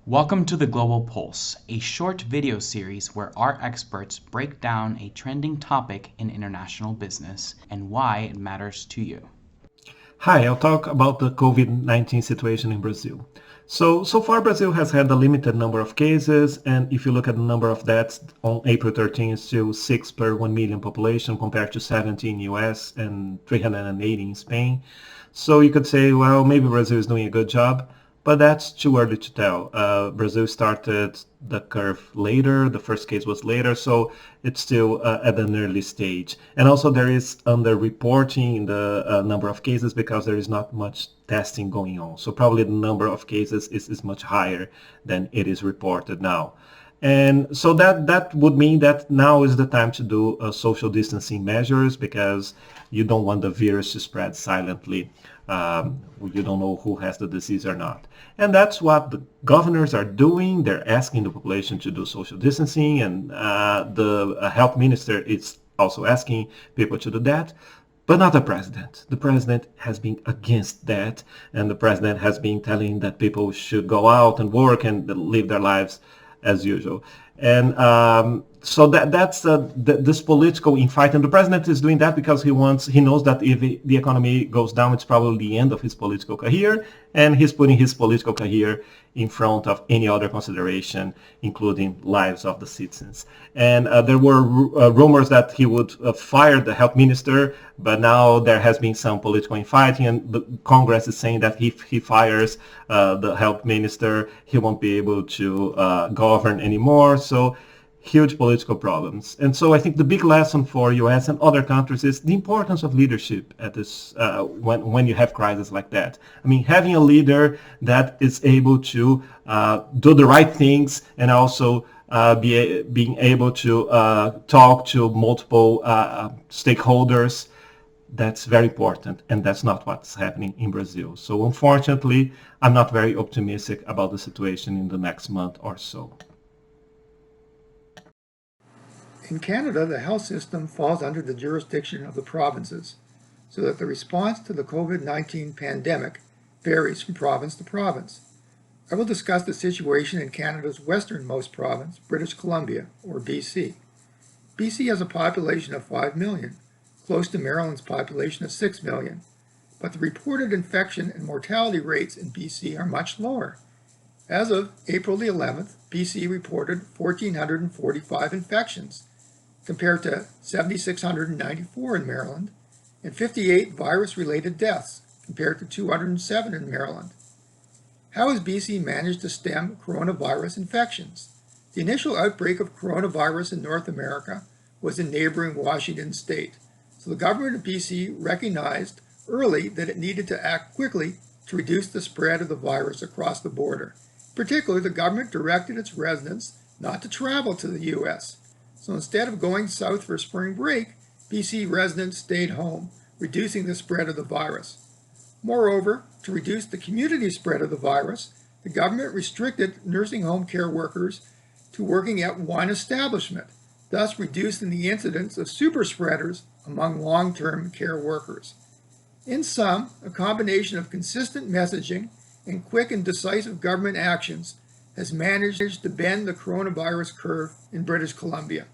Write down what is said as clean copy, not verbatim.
Welcome to the Global Pulse, a short video series where our experts break down a trending topic in international business and why it matters to you. Hi, I'll talk about the COVID-19 situation in Brazil. So far Brazil has had a limited number of cases, and if you look at the number of deaths on April 13th, still 6 per 1 million population compared to 70 in US and 380 in Spain. So you could say, well, maybe Brazil is doing a good job, but that's too early to tell. Brazil started the curve later, the first case was later, so it's still at an early stage. And also there is underreporting in the number of cases because there is not much testing going on. So probably the number of cases is much higher than it is reported now. And so that would mean that now is the time to do social distancing measures because you don't want the virus to spread silently. You don't know who has the disease or not. And that's what the governors are doing. They're asking the population to do social distancing, and the health minister is also asking people to do that. But not the president. The president has been against that, and the president has been telling that people should go out and work and live their lives as usual. And so that's this political infight, and the president is doing that because he knows that if the economy goes down, it's probably the end of his political career, and he's putting his political career in front of any other consideration, including lives of the citizens. And there were rumors that he would fire the health minister, but now there has been some political infighting, and the Congress is saying that if he fires the health minister, he won't be able to govern anymore. So huge political problems. And so I think the big lesson for US and other countries is the importance of leadership at this when you have crises like that. I mean, having a leader that is able to do the right things and also being able to talk to multiple stakeholders, that's very important, and that's not what's happening in Brazil. So unfortunately, I'm not very optimistic about the situation in the next month or so. In Canada, the health system falls under the jurisdiction of the provinces, so that the response to the COVID-19 pandemic varies from province to province. I will discuss the situation in Canada's westernmost province, British Columbia, or BC. BC has a population of 5 million, close to Maryland's population of 6 million, but the reported infection and mortality rates in BC are much lower. As of April the 11th, BC reported 1,445 infections, compared to 7,694 in Maryland, and 58 virus-related deaths, compared to 207 in Maryland. How has BC managed to stem coronavirus infections? The initial outbreak of coronavirus in North America was in neighboring Washington state, so the government of BC recognized early that it needed to act quickly to reduce the spread of the virus across the border. Particularly, the government directed its residents not to travel to the U.S., so instead of going south for spring break, BC residents stayed home, reducing the spread of the virus. Moreover, to reduce the community spread of the virus, the government restricted nursing home care workers to working at one establishment, thus reducing the incidence of super spreaders among long-term care workers. In sum, a combination of consistent messaging and quick and decisive government actions has managed to bend the coronavirus curve in British Columbia.